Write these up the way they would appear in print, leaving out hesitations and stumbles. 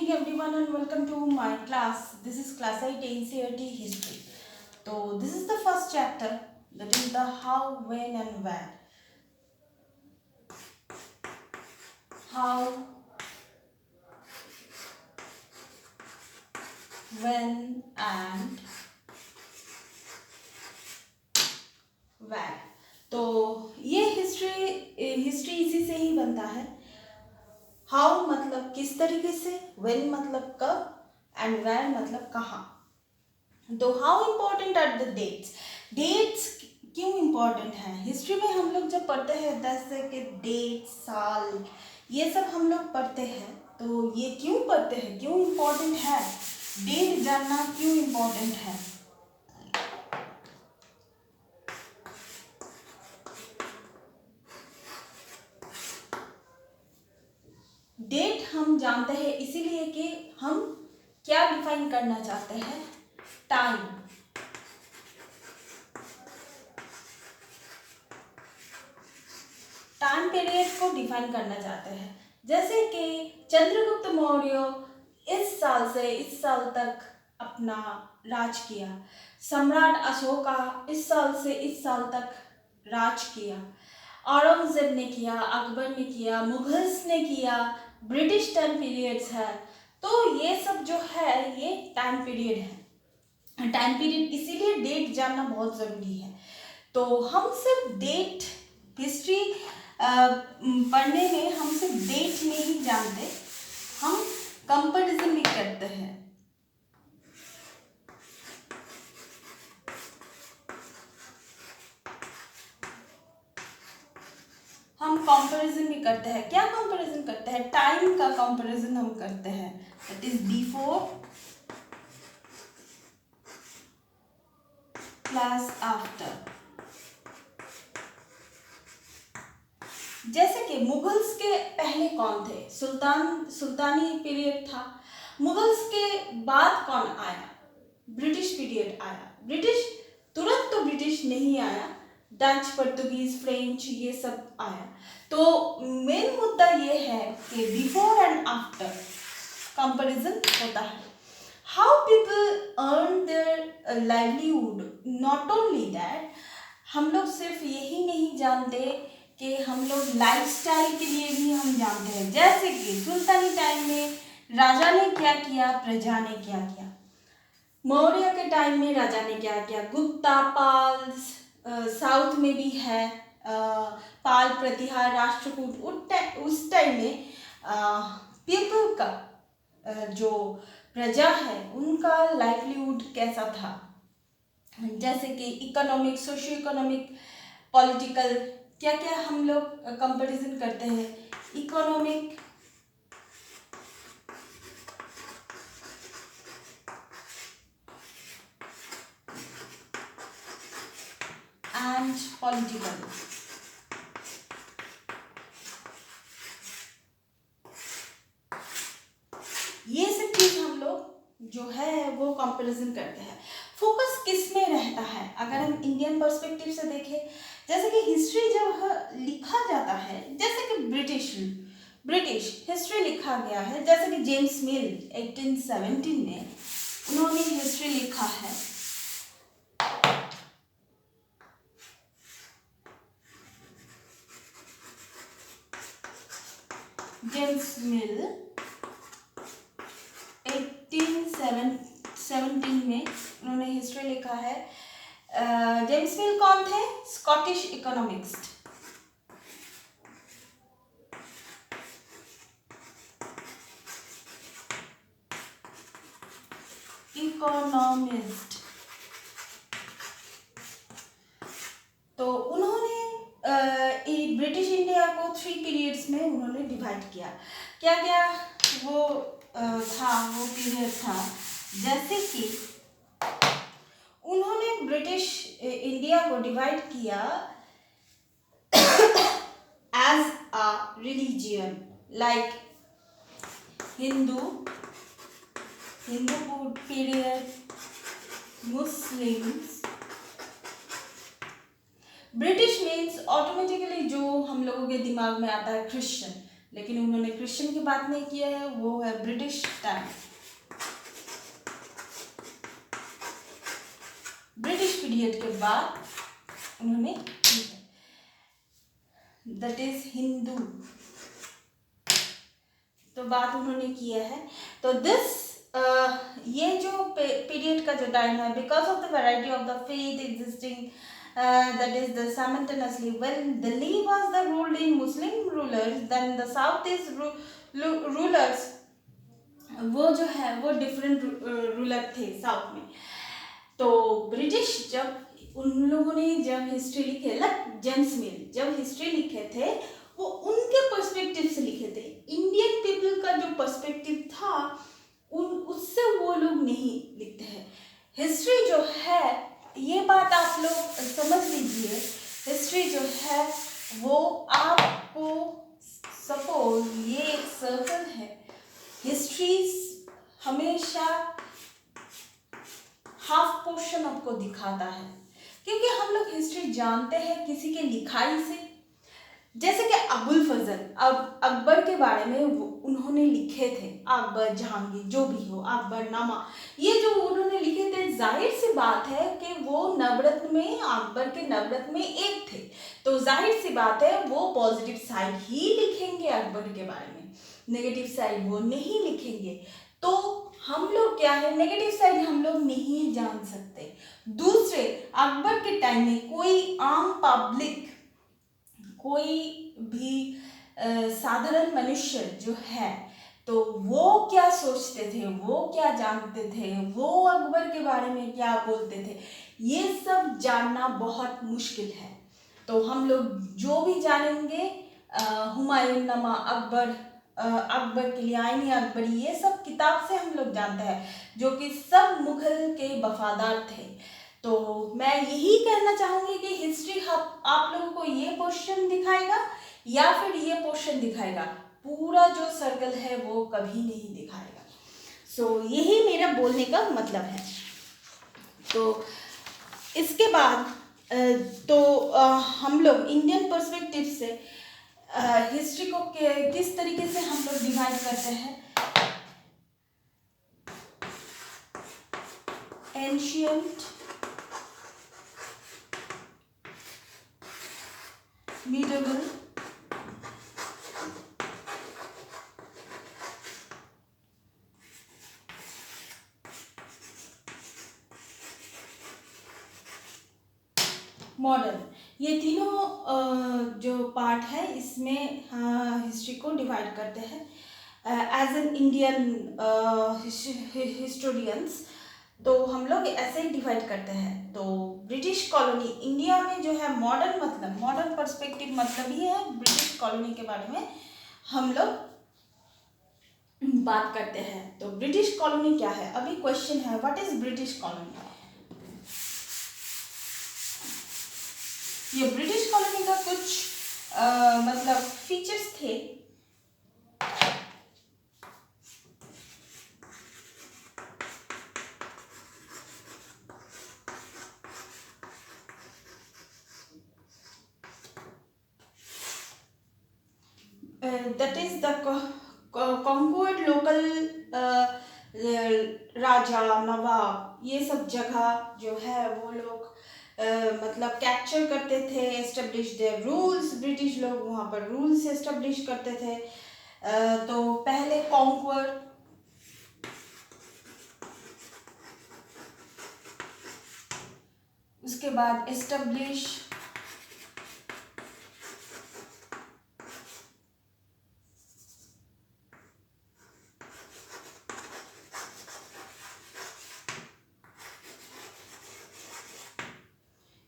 evening everyone and welcome to my class. This is class 8 NCERT history. So this is the first chapter, that is the how, when and where. How, when and where. तो ये history इसी से ही बनता है. How मतलब किस तरीके से, when मतलब कब एंड where मतलब कहाँ. तो how important are the dates क्यों इम्पोर्टेंट है हिस्ट्री में. हम लोग जब पढ़ते हैं 10 के डेट, साल, ये सब हम लोग पढ़ते हैं. तो ये क्यों पढ़ते हैं, क्यों इम्पोर्टेंट है, डेट जानना क्यों इम्पोर्टेंट है. डेट हम जानते हैं इसीलिए कि हम क्या डिफाइन करना चाहते हैं, टाइम. टाइम पीरियड को डिफाइन करना चाहते हैं. जैसे कि चंद्रगुप्त मौर्य इस साल से इस साल तक अपना राज किया. सम्राट अशोका इस साल से इस साल तक राज किया. औरंगजेब ने किया, अकबर ने किया, मुगल्स ने किया, ब्रिटिश टाइम पीरियड्स है. तो ये सब जो है ये टाइम पीरियड है. टाइम पीरियड इसीलिए डेट जानना बहुत ज़रूरी है. तो हम सिर्फ डेट हिस्ट्री पढ़ने में हम सिर्फ डेट नहीं जानते, हम कंपैरिजन भी करते हैं. हम कंपैरिजन भी करते हैं. क्या कंपैरिजन करते हैं, टाइम का कंपैरिजन हम करते हैं. That is before plus after. जैसे कि मुगल्स के पहले कौन थे, सुल्तानी पीरियड था. मुगल्स के बाद कौन आया, ब्रिटिश पीरियड आया. ब्रिटिश तुरंत तो ब्रिटिश नहीं आया, डच, पोर्तुगीज, फ्रेंच ये सब आया. तो मेन मुद्दा ये है कि बिफोर एंड आफ्टर कंपैरिजन होता है. How people earn their livelihood. Not only that, हम लोग सिर्फ यही नहीं जानते कि हम लोग लाइफस्टाइल के लिए भी हम जानते हैं. जैसे कि सुल्तानी टाइम में राजा ने क्या किया, प्रजा ने क्या किया. मौर्य के टाइम में राजा ने क्या किया, गुप्ता, पाल, साउथ में भी है पाल, प्रतिहार, राष्ट्रकूट. उस टाइम में पीपल का जो प्रजा है उनका लाइवलीहुड कैसा था. जैसे कि इकोनॉमिक, सोशियो इकोनॉमिक, पॉलिटिकल, क्या क्या हम लोग कंपैरिजन करते हैं. Economic, and political. ये सब चीज हम लोग जो है वो कंपैरिजन करते हैं. फोकस किस में रहता है अगर हम इंडियन पर्सपेक्टिव से देखें. जैसे कि हिस्ट्री जब लिखा जाता है, जैसे कि ब्रिटिश हिस्ट्री लिखा गया है. जैसे कि जेम्स मिल 1817 में उन्होंने हिस्ट्री लिखा है. जेम्स मिल 1817 में उन्होंने हिस्ट्री लिखा है. जेम्स मिल कौन थे, स्कॉटिश इकोनॉमिस्ट. तो उन्होंने ब्रिटिश इंडिया को 3 पीरियड्स में उन्होंने डिवाइड किया. क्या क्या वो वो पीरियड था. जैसे कि उन्होंने ब्रिटिश इंडिया को डिवाइड किया as a religion, like Hindu period, Muslims. British means automatically जो हम लोगों के दिमाग में आता है क्रिश्चियन, लेकिन उन्होंने क्रिश्चियन की बात नहीं किया है, वो है ब्रिटिश टाइम। ब्रिटिश पीरियड के बाद उन्होंने दैट इज हिंदू, तो बात उन्होंने किया है। तो ये जो पीरियड का जो टाइम है, because of the variety of the faith existing that is the simultaneously when Delhi was the ruled in Muslim rulers, then the south is rulers, वो जो है वो डिफरेंट रूलर थे साउथ में। तो ब्रिटिश जब उन लोगों ने जब हिस्ट्री लिखे, लाइक जेम्स मिल जब हिस्ट्री लिखे थे वो उनके पर्सपेक्टिव से लिखे थे। इंडियन पीपल का जो पर्सपेक्टिव था उससे वो लोग नहीं लिखते हैं। हिस्ट्री जो है, ये बात आप लोग समझ लीजिए, हिस्ट्री जो है वो आपको सपोज ये एक सर्कल है, हिस्ट्री हमेशा हाफ पोर्शन आपको दिखाता है, क्योंकि हम लोग हिस्ट्री जानते हैं किसी के लिखाई से। जैसे कि अबुल फजल अकबर के बारे में उन्होंने लिखे थे, अकबर जहांगीर जो भी हो, अकबर नामा, ये जो उन्होंने लिखे थे, जाहिर सी बात है कि वो नवरत्न में, अकबर के नवरत्न में एक थे, तो जाहिर सी बात है वो पॉजिटिव साइड ही लिखेंगे अकबर के बारे में, नेगेटिव साइड वो नहीं लिखेंगे। तो हम लोग क्या है, नेगेटिव साइड हम लोग नहीं जान सकते। दूसरे, अकबर के टाइम में कोई आम पब्लिक, कोई भी साधारण मनुष्य जो है, तो वो क्या सोचते थे, वो क्या जानते थे, वो अकबर के बारे में क्या बोलते थे, ये सब जानना बहुत मुश्किल है। तो हम लोग जो भी जानेंगे, हुमायूं नामा, अकबर के लिए आईनी अकबरी, ये सब किताब से हम लोग जानते हैं, जो कि सब मुगल के वफादार थे। तो मैं यही कहना चाहूँगी कि हिस्ट्री आप लोगों को ये पोर्शन दिखाएगा या फिर ये पोर्शन दिखाएगा, पूरा जो सर्कल है वो कभी नहीं दिखाएगा। सो यही मेरा बोलने का मतलब है। तो इसके बाद हम लोग इंडियन पर्सपेक्टिव से हिस्ट्री को किस तरीके से हम लोग डिवाइड करते हैं, एंशियंट, medieval, मॉडर्न, ये तीनों जो पार्ट है इसमें हिस्ट्री को डिवाइड करते हैं। एज एन इंडियन हिस्टोरियंस तो हम लोग ऐसे ही डिवाइड करते हैं। तो ब्रिटिश कॉलोनी इंडिया में जो है, मॉडर्न मतलब, मॉडर्न पर्सपेक्टिव मतलब ये है, ब्रिटिश कॉलोनी के बारे में हम लोग बात करते हैं। तो ब्रिटिश कॉलोनी क्या है, अभी क्वेश्चन है, व्हाट इज ब्रिटिश कॉलोनी। ये ब्रिटिश कॉलोनी का कुछ मतलब फीचर्स थे। दैट इज द कॉन्क्वर्ड लोकल राजा, नवाब, ये सब जगह जो है वो लोग मतलब कैप्चर करते थे, एस्टेब्लिश देयर रूल्स, ब्रिटिश लोग वहाँ पर रूल्स एस्टेब्लिश करते थे। तो पहले कॉन्क्वर, उसके बाद establish,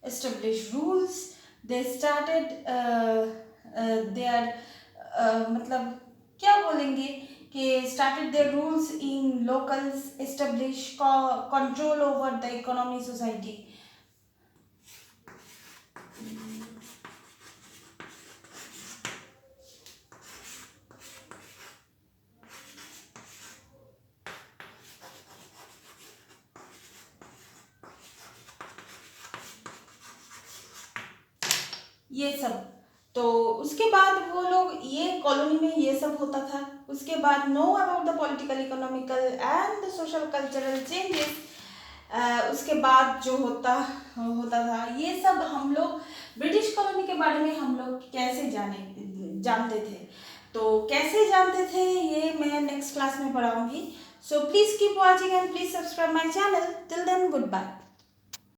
establish rules, they started their मतलब क्या बोलेंगे कि started their rules in locals, establish control over the economy, society। ये सब तो उसके बाद वो लोग ये कॉलोनी में ये सब होता था। उसके बाद know about the political economical and the social cultural changes. उसके बाद जो होता था ये सब हम लोग ब्रिटिश कॉलोनी के बारे में हम लोग कैसे जानते थे। तो कैसे जानते थे ये मैं नेक्स्ट क्लास में पढ़ाऊंगी। So please keep watching and please subscribe my channel. Till then good bye.